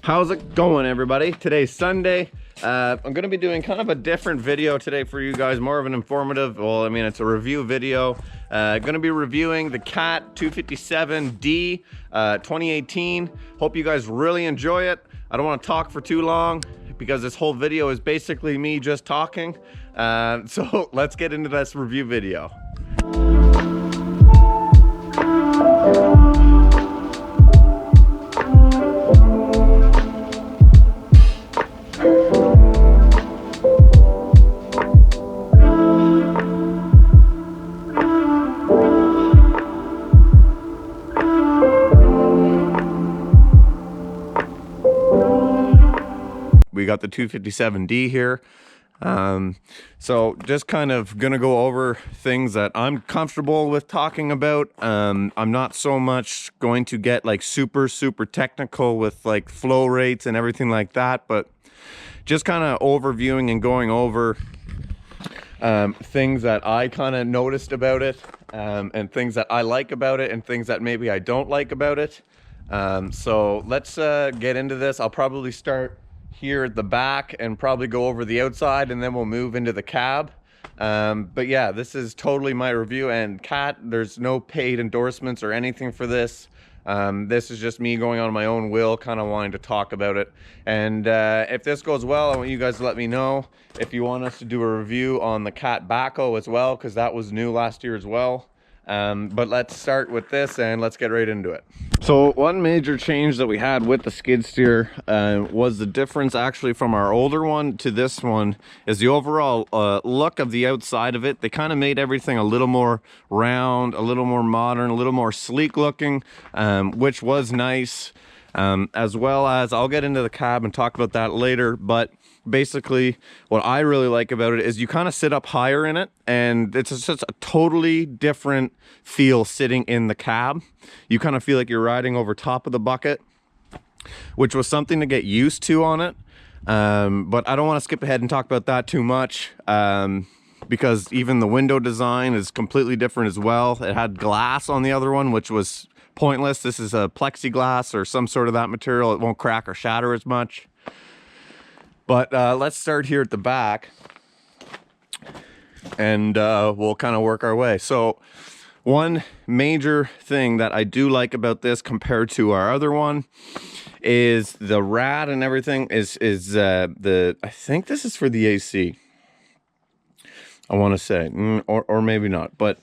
How's it going, everybody? Today's Sunday. I'm going to be doing kind of a different video today for you guys, more of an informative, well, I mean, it's a review video. Going to be reviewing the CAT 257D 2018. Hope you guys really enjoy it. I don't want to talk for too long because this whole video is basically me just talking. So let's get into this review video. We got the 257D here. So just kind of gonna go over things that I'm comfortable with talking about. I'm not so much going to get like super technical with like flow rates and everything like that, but just kind of overviewing and going over things that I kind of noticed about it, and things that I like about it and things that maybe I don't like about it. So let's get into this. I'll probably start here at the back and probably go over the outside, and then we'll move into the cab. But yeah, this is totally my review, and CAT, there's no paid endorsements or anything for this. This is just me going on my own will, kind of wanting to talk about it. And if this goes well, I want you guys to let me know if you want us to do a review on the CAT backhoe as well, because that was new last year as well. But let's start with this and let's get right into it. So one major change that we had with the skid steer was the difference actually from our older one to this one is the overall look of the outside of it. They kind of made everything a little more round, a little more modern, a little more sleek looking, which was nice. As well as, I'll get into the cab and talk about that later, but basically what I really like about it is you kind of sit up higher in it, and it's just a totally different feel sitting in the cab. You kind of feel like you're riding over top of the bucket, which was something to get used to on it. But I don't want to skip ahead and talk about that too much, because even the window design is completely different as well. It had glass on the other one, which was pointless. This is a plexiglass or some sort of that material. It won't crack or shatter as much. But let's start here at the back, and we'll kind of work our way. So one major thing that I do like about this compared to our other one is the rad and everything is I think this is for the AC, I want to say, or maybe not, but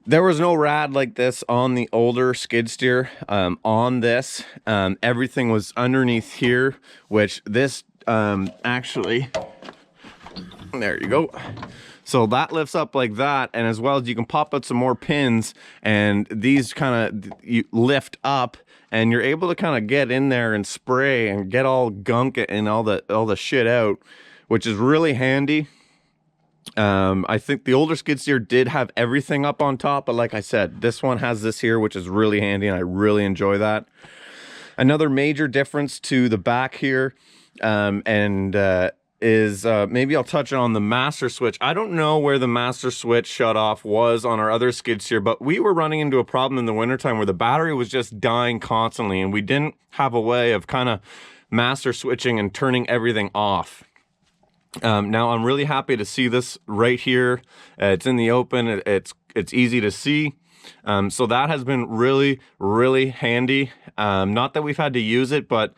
there was no rad like this on the older skid steer. On this, everything was underneath here, which this actually, there you go. So that lifts up like that, and as well as you can pop out some more pins, and these kind of you lift up, and you're able to kind of get in there and spray and get all gunk and all the shit out, which is really handy. I think the older skid steer did have everything up on top, but like I said, this one has this here, which is really handy, and I really enjoy that. Another major difference to the back here, is maybe I'll touch on the master switch. I don't know where the master switch shut off was on our other skid steer, but we were running into a problem in the wintertime where the battery was just dying constantly, and we didn't have a way of kind of master switching and turning everything off. Now I'm really happy to see this right here. It's in the open. It's easy to see. So that has been really handy. Not that we've had to use it, but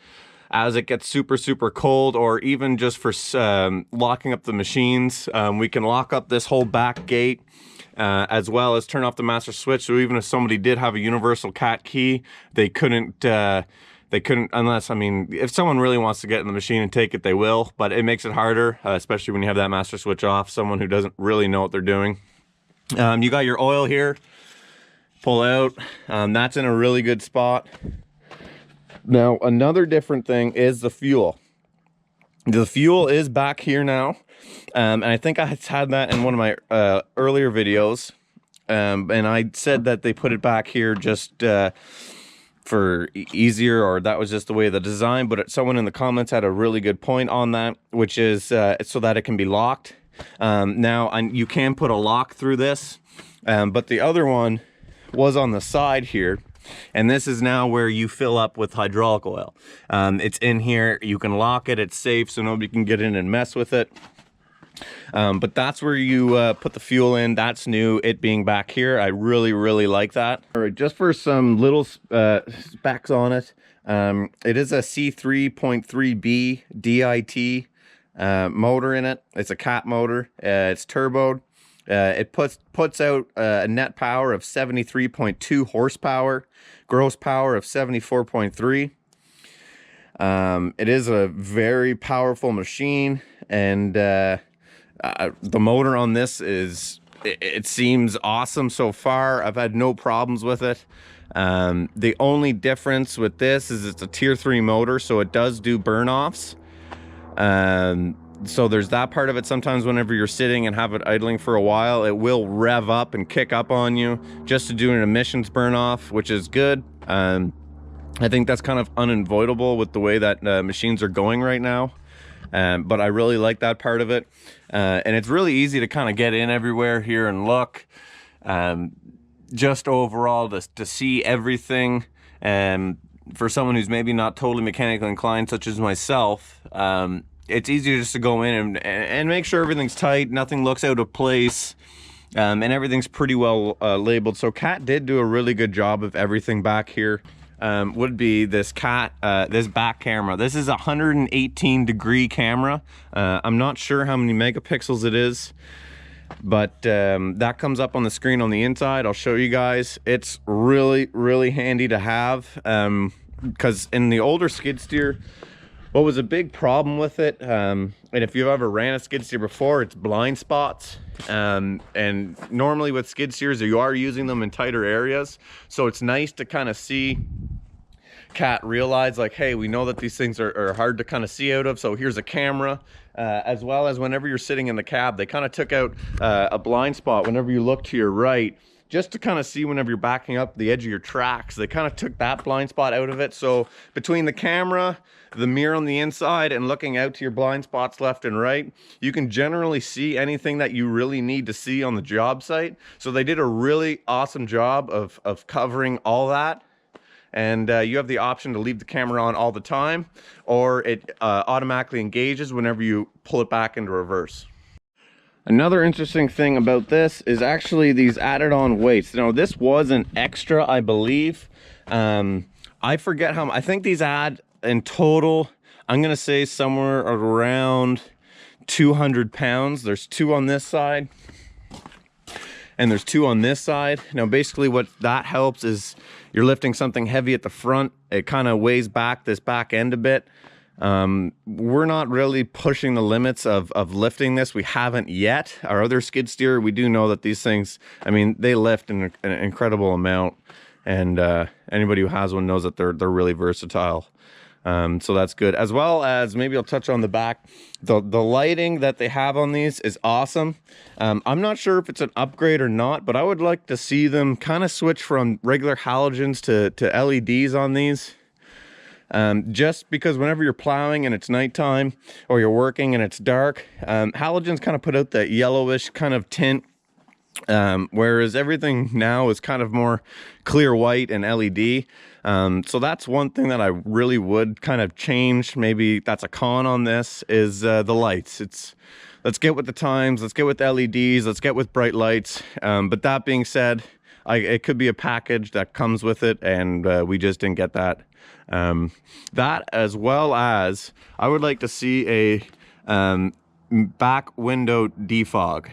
as it gets super cold, or even just for locking up the machines, we can lock up this whole back gate, as well as turn off the master switch. So even if somebody did have a universal CAT key, they couldn't, unless, I mean, if someone really wants to get in the machine and take it, they will, but it makes it harder, especially when you have that master switch off, someone who doesn't really know what they're doing. You got your oil here, pull out, that's in a really good spot. Now, another different thing is the fuel. The fuel is back here now, and I think I had that in one of my earlier videos, and I said that they put it back here just for easier, or that was just the way of the design, but someone in the comments had a really good point on that, which is so that it can be locked. Now, you can put a lock through this, but the other one was on the side here, And this is now where you fill up with hydraulic oil. It's in here, you can lock it, it's safe, so nobody can get in and mess with it. But that's where you put the fuel in. That's new, it being back here. I really like that. All right, just for some little specs on it. It is a C3.3B DIT motor in it. It's a cat motor. It's turboed. It puts out a net power of 73.2 horsepower, gross power of 74.3. It is a very powerful machine, and the motor on this it seems awesome so far. I've had no problems with it. The only difference with this is it's a tier 3 motor, so it does do burn-offs. So there's that part of it. Sometimes whenever you're sitting and have it idling for a while, it will rev up and kick up on you just to do an emissions burn-off, which is good. I think that's kind of unavoidable with the way that machines are going right now. But I really like that part of it. And it's really easy to kind of get in everywhere here and look. Just overall to see everything. For someone who's maybe not totally mechanically inclined, such as myself, it's easier just to go in and make sure everything's tight, nothing looks out of place, and everything's pretty well labeled. So Cat did do a really good job of everything back here. Would be this this back camera. This is a 118-degree camera. I'm not sure how many megapixels it is, but that comes up on the screen on the inside. I'll show you guys. It's really handy to have, because in the older skid steer, what was a big problem with it, and if you've ever ran a skid steer before, it's blind spots. And normally with skid steers, you are using them in tighter areas, so it's nice to kind of see Cat realize, like, hey, we know that these things are hard to kind of see out of, so here's a camera. As well as whenever you're sitting in the cab, they kind of took out a blind spot whenever you look to your right, just to kind of see whenever you're backing up the edge of your tracks. They kind of took that blind spot out of it. So between the camera, the mirror on the inside, and looking out to your blind spots left and right, you can generally see anything that you really need to see on the job site. So they did a really awesome job of covering all that. And you have the option to leave the camera on all the time, or it automatically engages whenever you pull it back into reverse. Another interesting thing about this is actually these added on weights. Now, this was an extra, I believe. I forget how, I think these add in total, I'm gonna say somewhere around 200 pounds. There's 2 on this side, and there's 2 on this side. Now, basically what that helps is you're lifting something heavy at the front. It kind of weighs back this back end a bit. We're not really pushing the limits of lifting this. We haven't yet. Our other skid steer, we do know that these things, I mean, they lift an incredible amount, and anybody who has one knows that they're really versatile. So that's good. As well as, maybe I'll touch on the back, the lighting that they have on these is awesome. I'm not sure if it's an upgrade or not, but I would like to see them kind of switch from regular halogens to LEDs on these. Just because whenever you're plowing and it's nighttime, or you're working and it's dark, halogens kind of put out that yellowish kind of tint, whereas everything now is kind of more clear white and LED. So that's one thing that I really would kind of change. Maybe that's a con on this, is the lights. Let's get with the times, let's get with LEDs, let's get with bright lights. But that being said, it could be a package that comes with it, and we just didn't get that. That, as well as I would like to see a back window defog,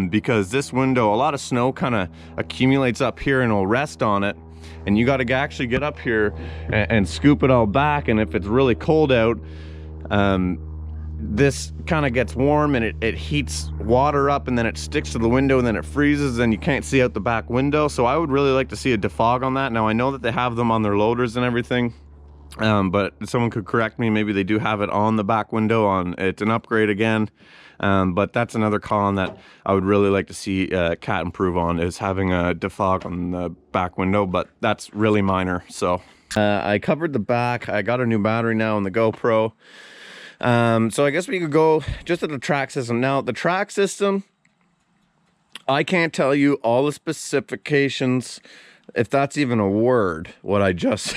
because this window, a lot of snow kind of accumulates up here and will rest on it, and you got to actually get up here and scoop it all back. And if it's really cold out, this kind of gets warm, and it heats water up, and then it sticks to the window, and then it freezes, and you can't see out the back window. So I would really like to see a defog on that. Now, I know that they have them on their loaders and everything, but someone could correct me. Maybe they do have it on the back window. It's an upgrade again. But that's another con that I would really like to see Cat improve on, is having a defog on the back window, but that's really minor. So I covered the back. I got a new battery now on the GoPro. So I guess we could go just at the track system. Now, the track system, I can't tell you all the specifications if that's even a word, what I just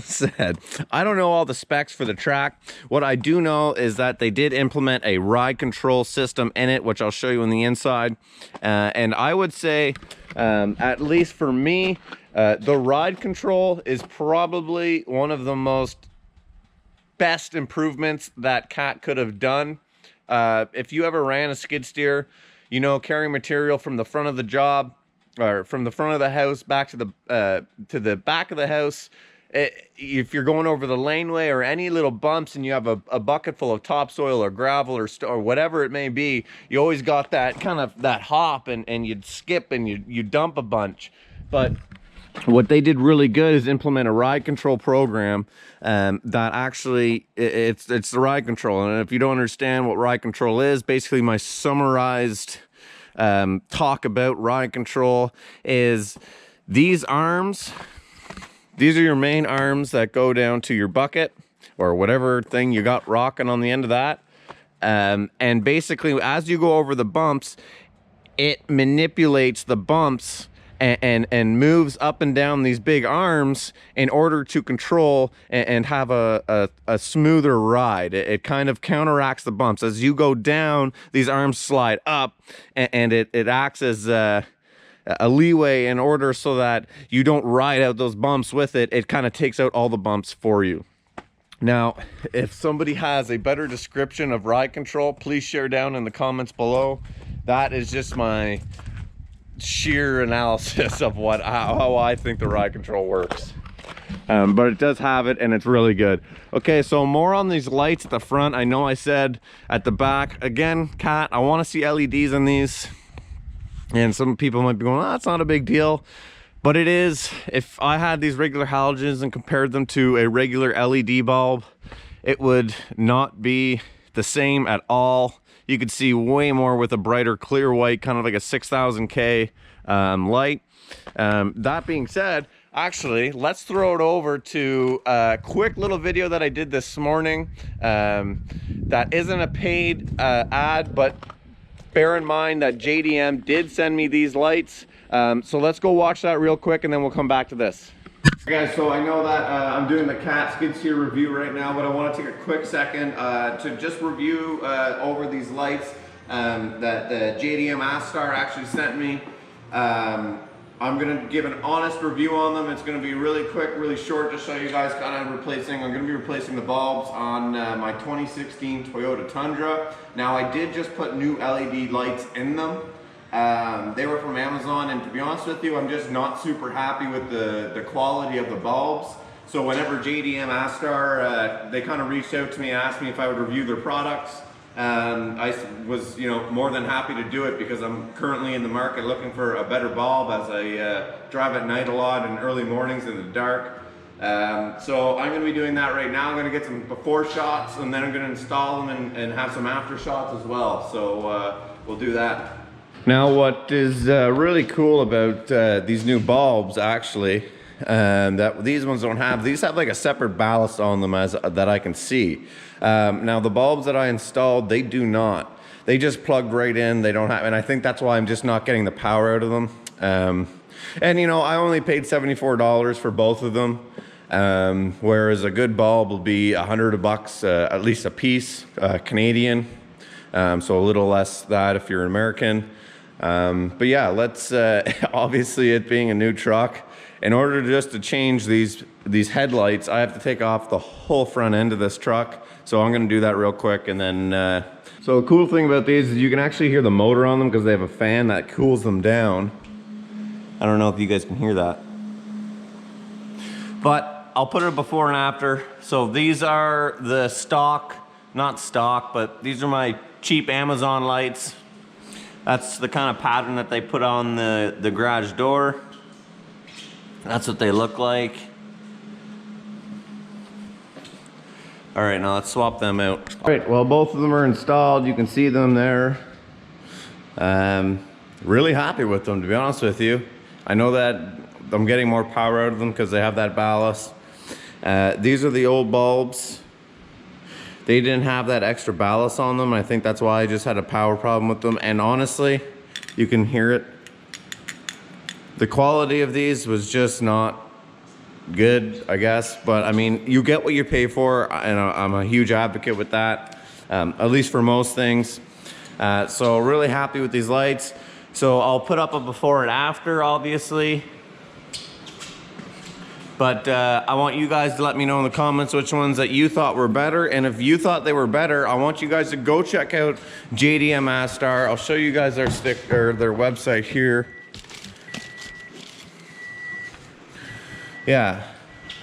said. I don't know all the specs for the track. What I do know is that they did implement a ride control system in it, which I'll show you on the inside. And I would say, at least for me, the ride control is probably one of the best improvements that Cat could have done. If you ever ran a skid steer, you know, carrying material from the front of the job, or from the front of the house back to the back of the house, if you're going over the laneway or any little bumps and you have a bucket full of topsoil or gravel or whatever it may be, you always got that kind of that hop and you'd skip and you dump a bunch. But what they did really good is implement a ride control program that actually, it's the ride control. And if you don't understand what ride control is, basically my summarized talk about ride control is these arms. These are your main arms that go down to your bucket or whatever thing you got rocking on the end of that. And basically, as you go over the bumps, it manipulates the bumps and moves up and down these big arms in order to control and have a smoother ride. It kind of counteracts the bumps. As you go down, these arms slide up, and it acts as a leeway in order so that you don't ride out those bumps with it. It kind of takes out all the bumps for you. Now, if somebody has a better description of ride control, please share down in the comments below. That is just my sheer analysis of how I think the ride control works. But it does have it, and it's really good. Okay, so more on these lights at the front. I know I said at the back. Again, Cat, I want to see LEDs in these. And some people might be going, oh, it's not a big deal. But it is. If I had these regular halogens and compared them to a regular LED bulb, it would not be the same at all. You could see way more with a brighter clear white, kind of like a 6000K light. That being said, actually, let's throw it over to a quick little video that I did this morning. That isn't a paid ad, but bear in mind that JDM did send me these lights. So let's go watch that real quick and then we'll come back to this. Guys, so I know that I'm doing the Cat skid steer review right now, but I want to take a quick second to just review over these lights that the JDM Astar actually sent me. I'm going to give an honest review on them. It's going to be really quick, really short, just so you guys kind of replacing. I'm going to be replacing the bulbs on my 2016 Toyota Tundra. Now, I did just put new LED lights in them. They were from Amazon, and to be honest with you, I'm just not super happy with the quality of the bulbs. So whenever JDM Astar, they kind of reached out to me, asked me if I would review their products. I was, more than happy to do it because I'm currently in the market looking for a better bulb as I drive at night a lot and early mornings in the dark. So I'm going to be doing that right now. I'm going to get some before shots, and then I'm going to install them and have some after shots as well. So we'll do that. Now, what is really cool about these new bulbs, actually, that these ones don't have, these have like a separate ballast on them that I can see. Now, the bulbs that I installed, they do not. They just plugged right in. They don't have, and I think that's why I'm just not getting the power out of them. And I only paid $74 for both of them, whereas a good bulb will be $100 at least a piece, Canadian. So a little less that if you're an American. But yeah, let's obviously, it being a new truck, in order just to change these headlights, I have to take off the whole front end of this truck. So I'm going to do that real quick, and then so the cool thing about these is you can actually hear the motor on them because they have a fan that cools them down. I don't know if you guys can hear that, but I'll put it before and after. So these are the stock, not stock, but these are my cheap Amazon lights. That's the kind of pattern that they put on the garage door. That's what they look like. All right, now let's swap them out. All right, well, both of them are installed. You can see them there. Really happy with them, to be honest with you. I know that I'm getting more power out of them because they have that ballast. These are the old bulbs. They didn't have that extra ballast on them. I think that's why I just had a power problem with them. And honestly, you can hear it. The quality of these was just not good, I guess. But I mean, you get what you pay for, and I'm a huge advocate with that, at least for most things. So really happy with these lights. So I'll put up a before and after, obviously. But I want you guys to let me know in the comments which ones that you thought were better. And if you thought they were better, I want you guys to go check out JDM Astar. I'll show you guys their their website here. Yeah,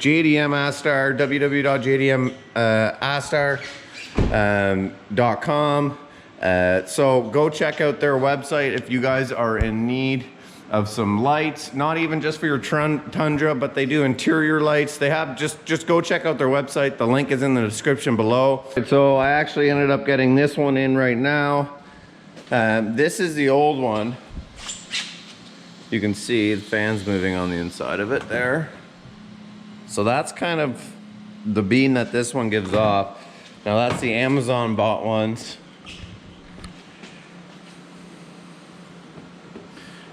JDM Astar, www.jdmastar.com. So go check out their website if you guys are in need of some lights, not even just for your Tundra, but they do interior lights. They have, just go check out their website. The link is in the description below. So I actually ended up getting this one in right now. This is the old one. You can see the fans moving on the inside of it there. So that's kind of the beam that this one gives off. Now that's the Amazon bought ones.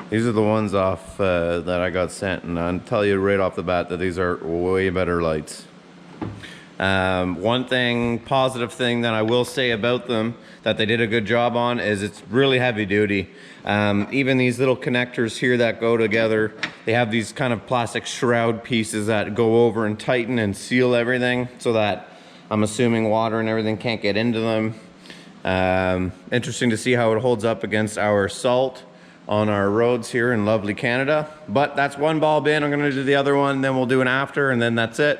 These are the ones off that I got sent, and I'll tell you right off the bat that these are way better lights. One thing, positive thing that I will say about them that they did a good job on is it's really heavy duty. Even these little connectors here that go together, they have these kind of plastic shroud pieces that go over and tighten and seal everything so that I'm assuming water and everything can't get into them. Interesting to see how it holds up against our salt on our roads here in lovely Canada. But that's one bulb in. I'm gonna do the other one, then we'll do an after, and then that's it.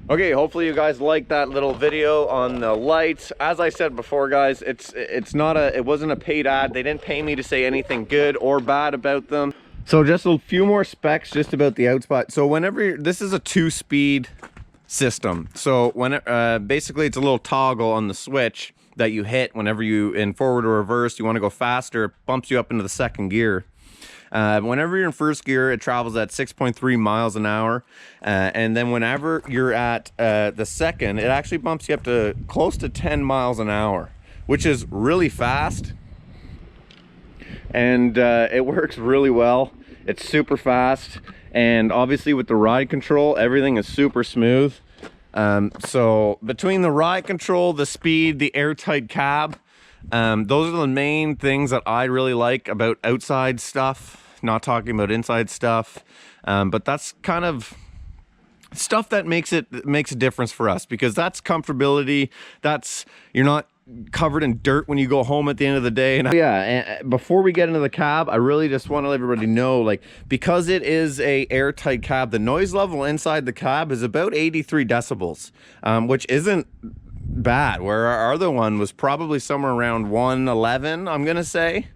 Okay, hopefully you guys liked that little video on the lights. As I said before, guys, it wasn't a paid ad. They didn't pay me to say anything good or bad about them. So just a few more specs just about the outspot. So this is a 2-speed system. So basically it's a little toggle on the switch that you hit whenever you in forward or reverse, you want to go faster, it bumps you up into the second gear. Whenever you're in first gear, it travels at 6.3 miles an hour. And then whenever you're at the second, it actually bumps you up to close to 10 miles an hour, which is really fast. And it works really well. It's super fast. And obviously with the ride control, everything is super smooth. So between the ride control, the speed, the airtight cab, those are the main things that I really like about outside stuff, not talking about inside stuff. But that's kind of stuff that makes a difference for us, because that's comfortability. You're not covered in dirt when you go home at the end of the day. And yeah, and before we get into the cab, I really just want to let everybody know, like, because it is a airtight cab, the noise level inside the cab is about 83 decibels, which isn't bad, where our other one was probably somewhere around 111, I'm gonna say.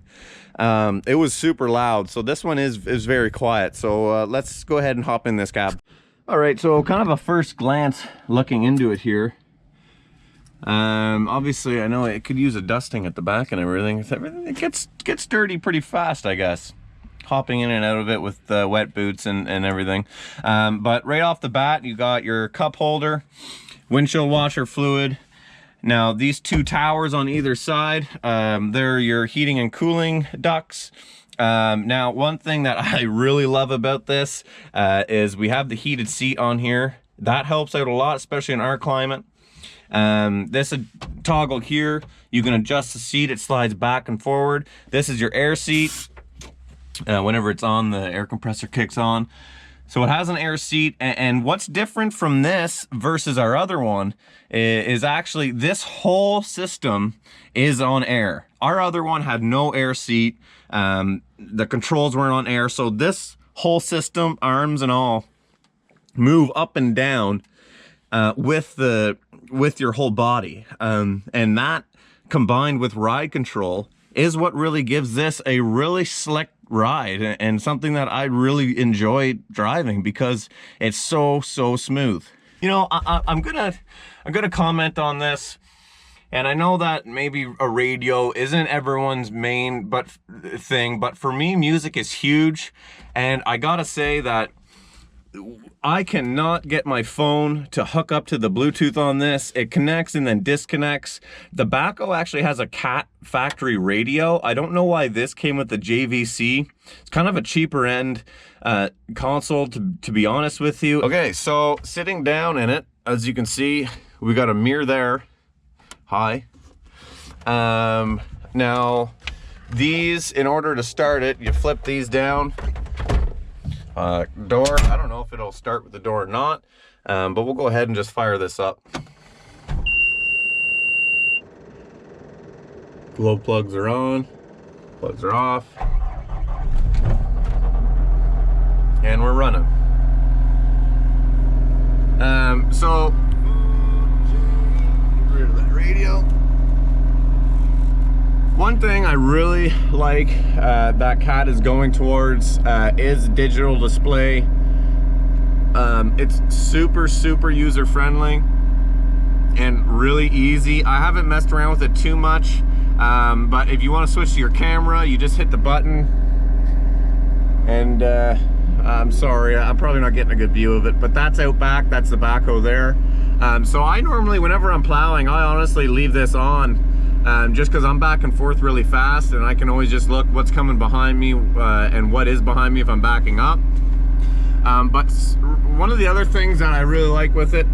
It was super loud, so this one is very quiet. So let's go ahead and hop in this cab. All right, so kind of a first glance looking into it here. Obviously I know it could use a dusting at the back and everything. It gets dirty pretty fast, I guess, hopping in and out of it with wet boots and everything. But right off the bat, you got your cup holder, windshield washer fluid. Now these two towers on either side, they're your heating and cooling ducts. Now one thing that I really love about this is we have the heated seat on here. That helps out a lot, especially in our climate. This toggle here, you can adjust the seat, it slides back and forward. This is your air seat. Whenever it's on, the air compressor kicks on. So it has an air seat, and what's different from this versus our other one is actually this whole system is on air. Our other one had no air seat. The controls weren't on air, so this whole system, arms and all, move up and down with your whole body, and that combined with ride control is what really gives this a really slick ride, and something that I really enjoy driving because it's so smooth. You know, I'm gonna comment on this, and I know that maybe a radio isn't everyone's main thing, but for me, music is huge, and I gotta say that I cannot get my phone to hook up to the Bluetooth on this. It connects and then disconnects. The Bahco actually has a Cat factory radio. I don't know why this came with the JVC. It's kind of a cheaper end console, to be honest with you. Okay, so sitting down in it, as you can see, we got a mirror there. Hi. Now, these, in order to start it, you flip these down. Door, I don't know if it'll start with the door or not, but we'll go ahead and just fire this up. Glow plugs are on, plugs are off, and we're running. So get rid of that radio. One thing I really like that Cat is going towards is digital display. It's super user friendly and really easy. I haven't messed around with it too much, but if you want to switch to your camera, you just hit the button. And I'm sorry, I'm probably not getting a good view of it, but that's out back, that's the Bahco there. So I normally, whenever I'm plowing, I honestly leave this on. Just because I'm back and forth really fast, and I can always just look what's coming behind me and what is behind me if I'm backing up. But one of the other things that I really like with it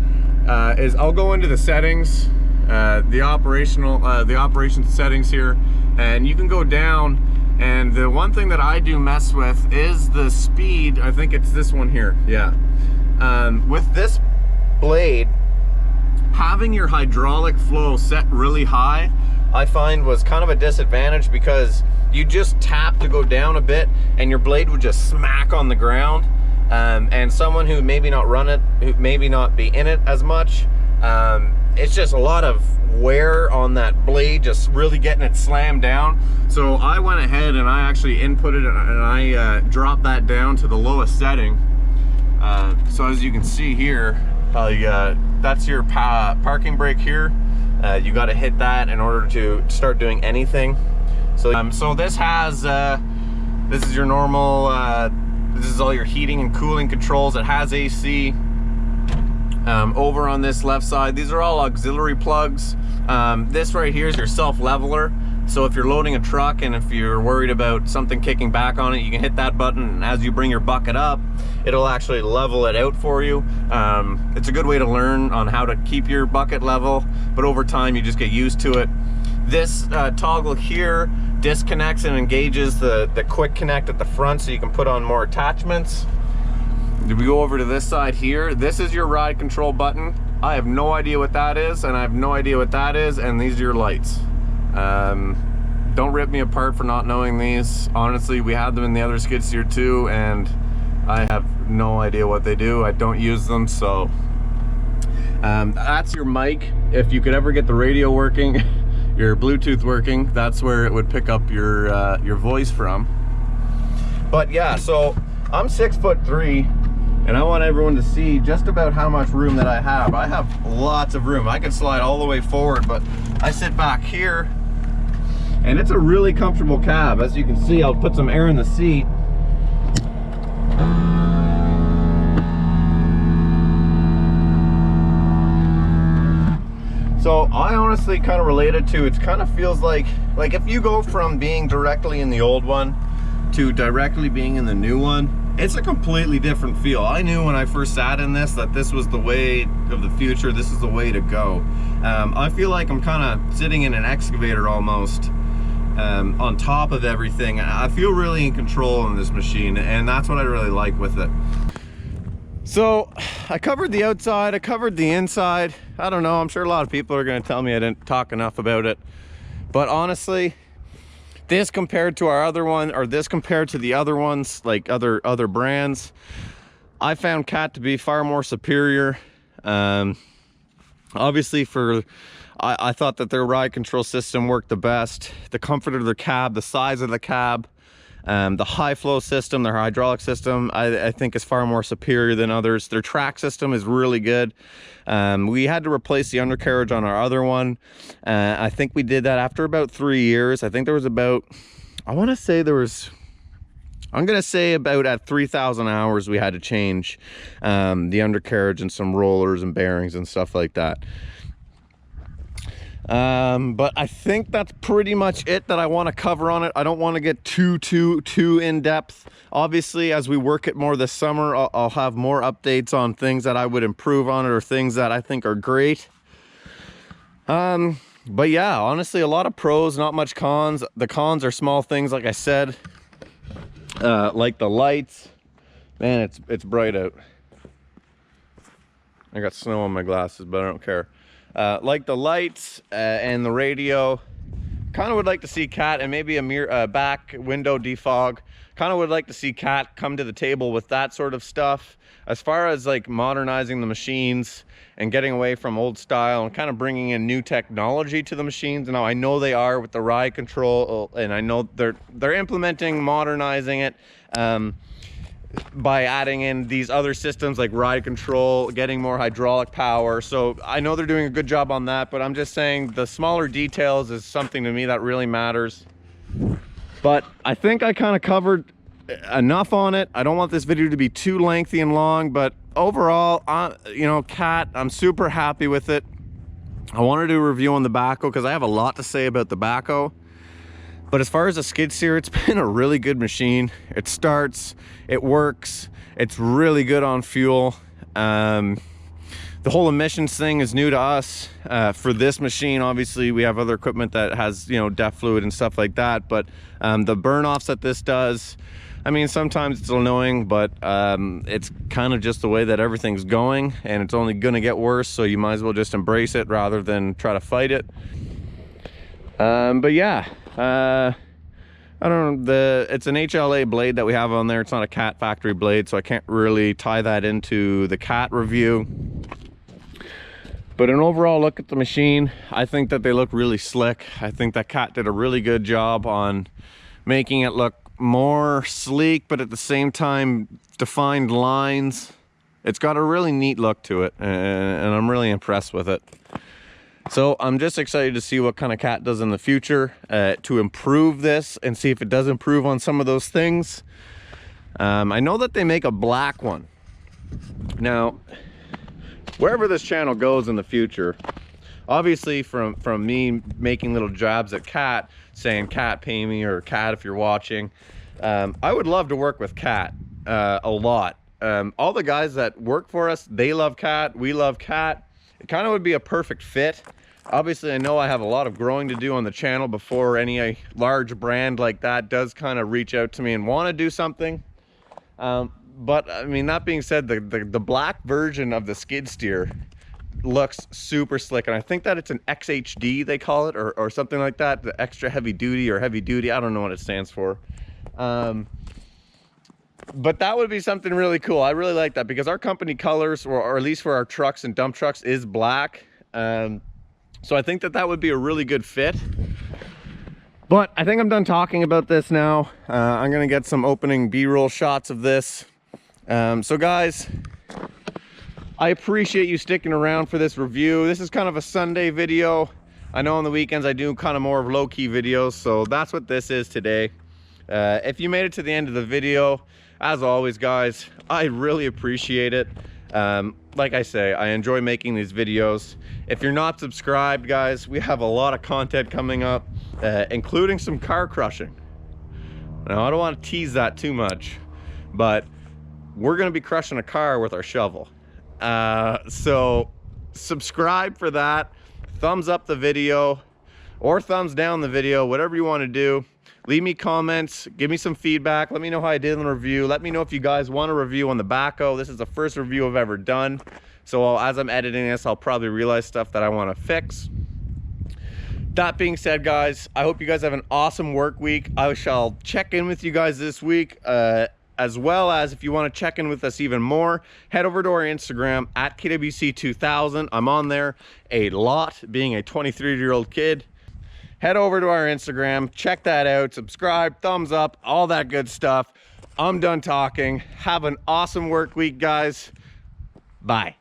is I'll go into the settings, the operation settings here, and you can go down. And the one thing that I do mess with is the speed. I think it's this one here. Yeah. With this blade, having your hydraulic flow set really high, I find was kind of a disadvantage, because you just tap to go down a bit and your blade would just smack on the ground. And someone who maybe not run it, who maybe not be in it as much, it's just a lot of wear on that blade, just really getting it slammed down. So I went ahead and I actually inputted it, and I dropped that down to the lowest setting. So as you can see here, that's your parking brake here. You got to hit that in order to start doing anything. So, so this has, this is your normal, this is all your heating and cooling controls. It has AC. Over on this left side, these are all auxiliary plugs. This right here is your self-leveler. So if you're loading a truck and if you're worried about something kicking back on it, you can hit that button, and as you bring your bucket up, it'll actually level it out for you. It's a good way to learn on how to keep your bucket level, but over time you just get used to it. This toggle here disconnects and engages the quick connect at the front, so you can put on more attachments. If we go over to this side here, this is your ride control button. I have no idea what that is, and I have no idea what that is, and these are your lights. Don't rip me apart for not knowing these. Honestly, we had them in the other skid steer too, and I have no idea what they do. I don't use them. So that's your mic. If you could ever get the radio working, your Bluetooth working, that's where it would pick up your voice from. But yeah, so I'm 6'3", and I want everyone to see just about how much room that I have. I have lots of room. I can slide all the way forward, but I sit back here, and it's a really comfortable cab. As you can see, I'll put some air in the seat. So I honestly kind of relate it to, it kind of feels like if you go from being directly in the old one to directly being in the new one, it's a completely different feel. I knew when I first sat in this that this was the way of the future. This is the way to go. I feel like I'm kind of sitting in an excavator almost, on top of everything. I feel really in control in this machine, and that's what I really like with it. So I covered the outside, I covered the inside. I don't know, I'm sure a lot of people are going to tell me I didn't talk enough about it, but honestly, this compared to our other one, or this compared to the other ones, like other brands, I found Cat to be far more superior. Obviously I thought that their ride control system worked the best. The comfort of their cab, the size of the cab, the high flow system, their hydraulic system, I think is far more superior than others. Their track system is really good. We had to replace the undercarriage on our other one. I think we did that after about 3 years. I think there was about, I want to say there was I'm gonna say about at 3,000 hours we had to change the undercarriage and some rollers and bearings and stuff like that. But I think that's pretty much it that I want to cover on it. I don't want to get too in depth. Obviously, as we work it more this summer, I'll have more updates on things that I would improve on it or things that I think are great. But yeah, honestly, a lot of pros, not much cons. The cons are small things, like I said, like the lights. Man, it's bright out. I got snow on my glasses, but I don't care. Like the lights and the radio. Kind of would like to see Cat and maybe a mirror, back window defog. Kind of would like to see Cat come to the table with that sort of stuff. As far as like modernizing the machines and getting away from old style and kind of bringing in new technology to the machines. Now I know they are with the ride control, and I know they're implementing, modernizing it. By adding in these other systems like ride control, getting more hydraulic power. So I know they're doing a good job on that, but I'm just saying the smaller details is something to me that really matters. But I think I kind of covered enough on it. I don't want this video to be too lengthy and long, but overall, you know, Cat, I'm super happy with it. I wanted to do a review on the backhoe because I have a lot to say about the backhoe. But as far as a skid steer, it's been a really good machine. It starts, it works, it's really good on fuel. The whole emissions thing is new to us. For this machine, obviously, we have other equipment that has, you know, DEF fluid and stuff like that. But the burn-offs that this does, I mean, sometimes it's annoying, but it's kind of just the way that everything's going, and it's only gonna get worse, so you might as well just embrace it rather than try to fight it. But yeah. I don't know, it's an HLA blade that we have on there. It's not a Cat factory blade, so I can't really tie that into the Cat review. But an overall look at the machine, I think that they look really slick. I think that Cat did a really good job on making it look more sleek, but at the same time defined lines. It's got a really neat look to it, and I'm really impressed with it. So I'm just excited to see what kind of Cat does in the future to improve this and see if it does improve on some of those things. I know that they make a black one. Now, wherever this channel goes in the future, obviously from me making little jabs at Cat, saying Cat pay me, or Cat if you're watching, I would love to work with Cat a lot. All the guys that work for us, they love Cat, we love Cat. It kind of would be a perfect fit. Obviously, I know I have a lot of growing to do on the channel before any large brand like that does kind of reach out to me and want to do something. But I mean, that being said, the black version of the skid steer looks super slick, and I think that it's an XHD they call it, or something like that, the extra heavy duty or heavy duty. I don't know what it stands for. But that would be something really cool. I really like that because our company colors, or at least for our trucks and dump trucks, is black. So I think that that would be a really good fit. But I think I'm done talking about this now. I'm gonna get some opening B-roll shots of this. So guys, I appreciate you sticking around for this review. This is kind of a Sunday video. I know on the weekends I do kind of more of low-key videos, so that's what this is today. If you made it to the end of the video, as always guys, I really appreciate it. Like I say, I enjoy making these videos. If you're not subscribed, guys, we have a lot of content coming up, including some car crushing. Now, I don't want to tease that too much, but we're going to be crushing a car with our shovel. So subscribe for that. Thumbs up the video or thumbs down the video, whatever you want to do. Leave me comments, give me some feedback, let me know how I did in the review. Let me know if you guys want a review on the backhoe. This is the first review I've ever done. So as I'm editing this, I'll probably realize stuff that I want to fix. That being said, guys, I hope you guys have an awesome work week. I shall check in with you guys this week, as well as if you want to check in with us even more, head over to our Instagram at KWC2000. I'm on there a lot, being a 23-year-old kid. Head over to our Instagram, check that out, subscribe, thumbs up, all that good stuff. I'm done talking. Have an awesome work week, guys. Bye.